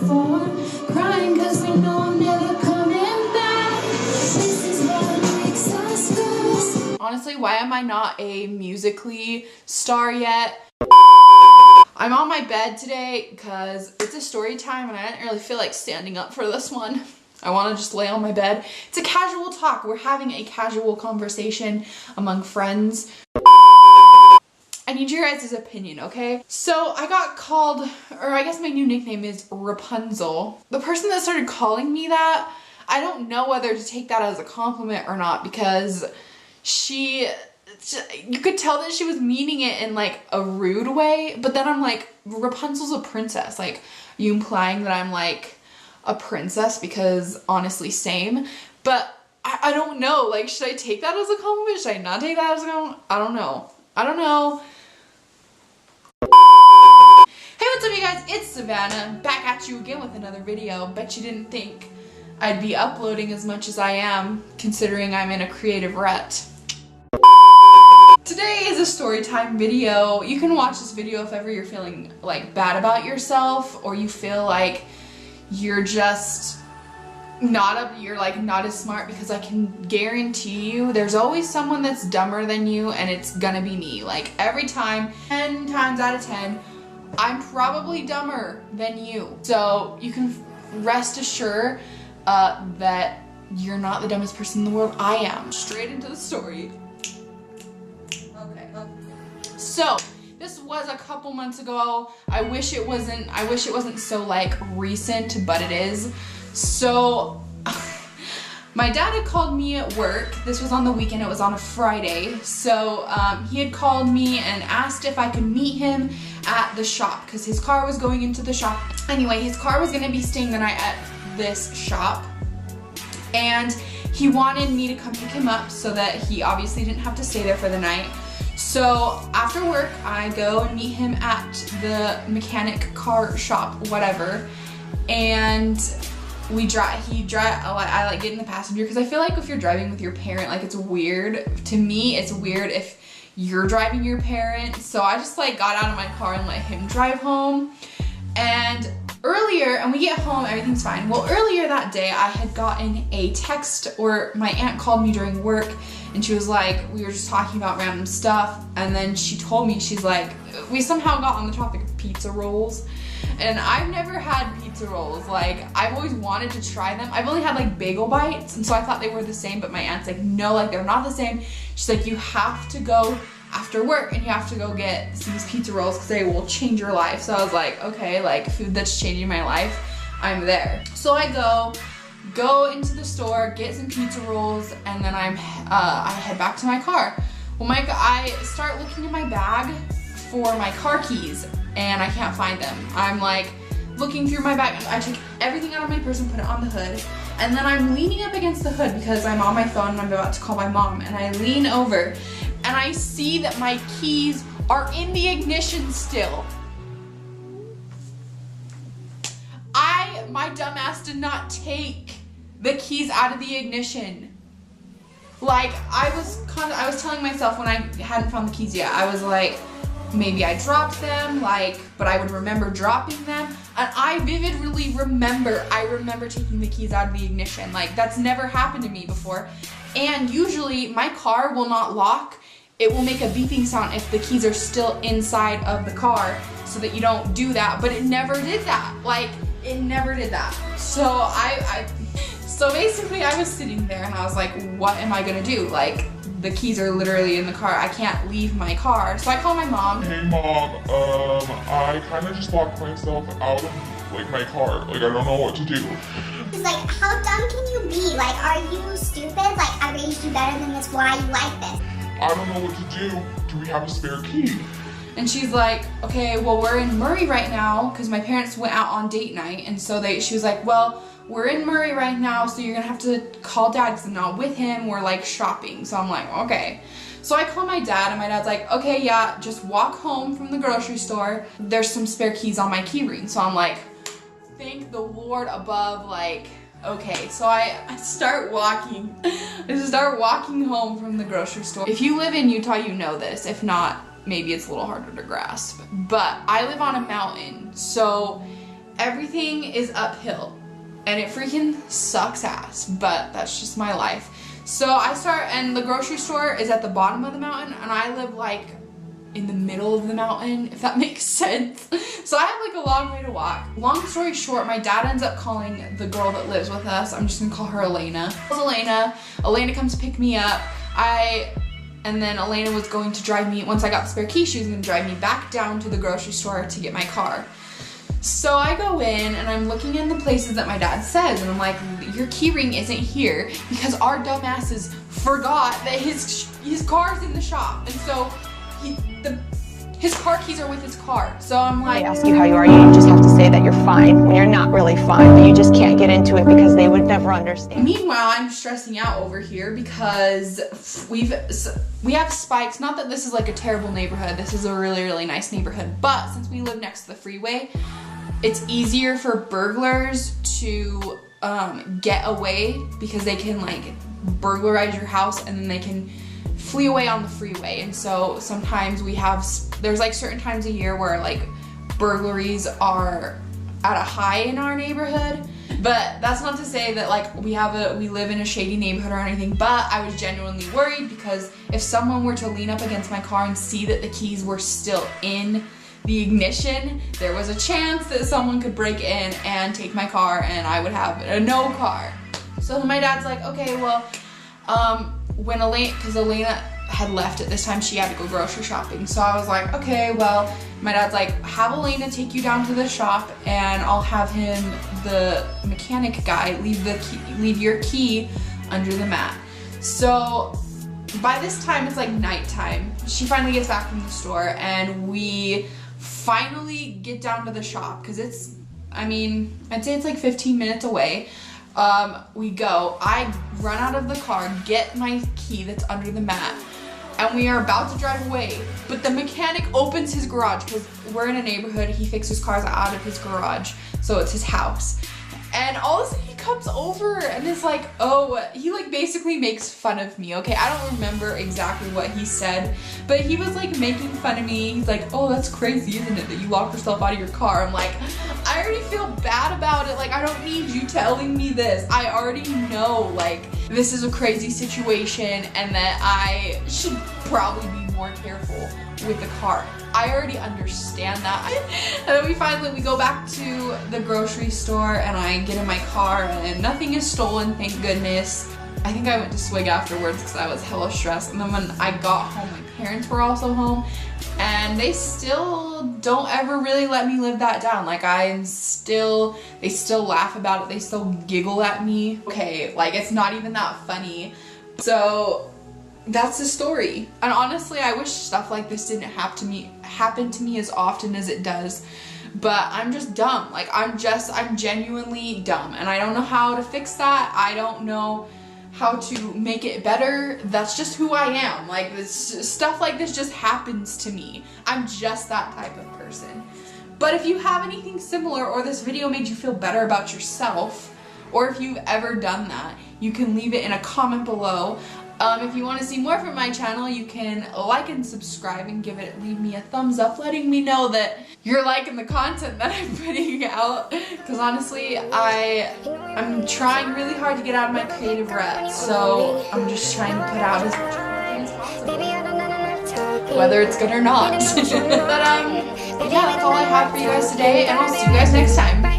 before, crying cause we know I'm never coming back. This is what makes us good. Honestly, why am I not a Musical.ly star yet? I'm on my bed today because it's a story time and I didn't really feel like standing up for this one. I want to just lay on my bed. It's a casual talk. We're having a casual conversation among friends. I need your guys' opinion, okay? So I got called, or I guess my new nickname is Rapunzel. The person that started calling me that, I don't know whether to take that as a compliment or not, because you could tell that she was meaning it in like a rude way, but then I'm like, Rapunzel's a princess. Like, are you implying that I'm like a princess? Because honestly, same. But I don't know, like, should I take that as a compliment? Should I not take that as a compliment? I don't know. Hey, what's up you guys? It's Savannah, back at you again with another video. Bet you didn't think I'd be uploading as much as I am, considering I'm in a creative rut. Today is a story time video. You can watch this video if ever you're feeling like bad about yourself, or you feel like you're just you're like not as smart, because I can guarantee you there's always someone that's dumber than you, and it's gonna be me. Like, every time, 10 times out of 10, I'm probably dumber than you. So you can rest assured that you're not the dumbest person in the world. I am. Straight into the story. Okay. So this was a couple months ago. I wish it wasn't so like recent, but it is. So my dad had called me at work. This was on the weekend, it was on a Friday. So he had called me and asked if I could meet him at the shop, because his car was going into the shop. Anyway, his car was gonna be staying the night at this shop, and he wanted me to come pick him up so that he obviously didn't have to stay there for the night. So after work, I go and meet him at the mechanic car shop, whatever, and I like get in the passenger, because I feel like if you're driving with your parent, like, it's weird. To me, it's weird if you're driving your parent. So I just like got out of my car and let him drive home. And we get home, everything's fine. Well, earlier that day, I had gotten a text, or my aunt called me during work, and she was like, we were just talking about random stuff, and then she told me, she's like, we somehow got on the topic of pizza rolls, and I've never had pizza rolls. Like, I've always wanted to try them. I've only had like bagel bites, and so I thought they were the same, but my aunt's like, no, like, they're not the same. She's like, you have to go after work and you have to go get these pizza rolls because they will change your life. So I was like, okay, like, food that's changing my life, I'm there. So I go into the store, get some pizza rolls, and then I head back to my car. Well, I start looking in my bag for my car keys, and I can't find them. I'm like looking through my bag, and I take everything out of my purse and put it on the hood, and then I'm leaning up against the hood because I'm on my phone and I'm about to call my mom, and I lean over and I see that my keys are in the ignition still. My dumbass did not take the keys out of the ignition. Like, I was telling myself when I hadn't found the keys yet, I was like, maybe I dropped them, like, but I would remember dropping them. And I vividly remember, taking the keys out of the ignition. Like, that's never happened to me before. And usually my car will not lock. It will make a beeping sound if the keys are still inside of the car, so that you don't do that. But it never did that. Like, it never did that. So so basically I was sitting there and I was like, what am I gonna do? Like, the keys are literally in the car. I can't leave my car. So I call my mom. Hey mom, I kind of just locked myself out of like my car. Like, I don't know what to do. Like, how dumb can you be? Like, are you stupid? Like, I raised you better than this. Why you like this? I don't know what to do. Do we have a spare key? And she's like, okay, well, we're in Murray right now, because my parents went out on date night, and so she was like, well, we're in Murray right now, so you're gonna have to call dad because I'm not with him. We're like shopping. So I'm like, okay. So I call my dad, and my dad's like, okay, yeah, just walk home from the grocery store. There's some spare keys on my key ring. So I'm like, thank the Lord above, like, okay. So I start walking. I start walking home from the grocery store. If you live in Utah, you know this. If not, maybe it's a little harder to grasp. But I live on a mountain, so everything is uphill and it freaking sucks ass, but that's just my life. So I start, and the grocery store is at the bottom of the mountain, and I live like in the middle of the mountain, if that makes sense. So I have like a long way to walk. Long story short, my dad ends up calling the girl that lives with us. I'm just gonna call her Elena. Elena comes to pick me up. And then Elena was going to drive me, once I got the spare key, she was gonna drive me back down to the grocery store to get my car. So I go in and I'm looking in the places that my dad says, and I'm like, your key ring isn't here because our dumbasses forgot that his car's in the shop, and so his car keys are with his car. So I'm like, they ask you how you are, you just have to say that you're fine when you're not really fine, but you just can't get into it because they would never understand. Meanwhile, I'm stressing out over here because we have spikes. Not that this is like a terrible neighborhood. This is a really, really nice neighborhood, but since we live next to the freeway, it's easier for burglars to get away because they can like burglarize your house and then they can flee away on the freeway. And so sometimes there's like certain times a year where like burglaries are at a high in our neighborhood. But that's not to say that like we live in a shady neighborhood or anything, but I was genuinely worried because if someone were to lean up against my car and see that the keys were still in the ignition, there was a chance that someone could break in and take my car and I would have a no car. So my dad's like, okay, well, because Elena had left at this time, she had to go grocery shopping. So I was like, okay, well, my dad's like, have Elena take you down to the shop and I'll have him, the mechanic guy, leave your key under the mat. So by this time, it's like nighttime. She finally gets back from the store and we finally get down to the shop because I'd say it's like 15 minutes away. We go, I run out of the car, get my key that's under the mat, and we are about to drive away, but the mechanic opens his garage because we're in a neighborhood, he fixes cars out of his garage, so it's his house. And all of a sudden he comes over and is like, oh, he like basically makes fun of me, okay? I don't remember exactly what he said, but he was like making fun of me. He's like, oh, that's crazy, isn't it, that you locked yourself out of your car? I'm like, I already feel bad about it. Like, I don't need you telling me this. I already know, like, this is a crazy situation and that I should probably be more careful with the car. I already understand that. And then we go back to the grocery store and I get in my car and nothing is stolen, thank goodness. I think I went to Swig afterwards because I was hella stressed. And then when I got home, my parents were also home and they still don't ever really let me live that down. Like they still laugh about it. They still giggle at me. Okay, like it's not even that funny. So that's the story. And honestly, I wish stuff like this didn't happen to me as often as it does. But I'm just dumb. Like I'm genuinely dumb and I don't know how to fix that. I don't know how to make it better. That's just who I am. Like stuff like this just happens to me. I'm just that type of person. But if you have anything similar or this video made you feel better about yourself, or if you've ever done that, you can leave it in a comment below. If you want to see more from my channel, you can like and subscribe and leave me a thumbs up, letting me know that you're liking the content that I'm putting out. Because honestly, I'm trying really hard to get out of my creative rut, so I'm just trying to put out as much content as possible, whether it's good or not. But yeah, that's all I have for you guys today, and I'll see you guys next time.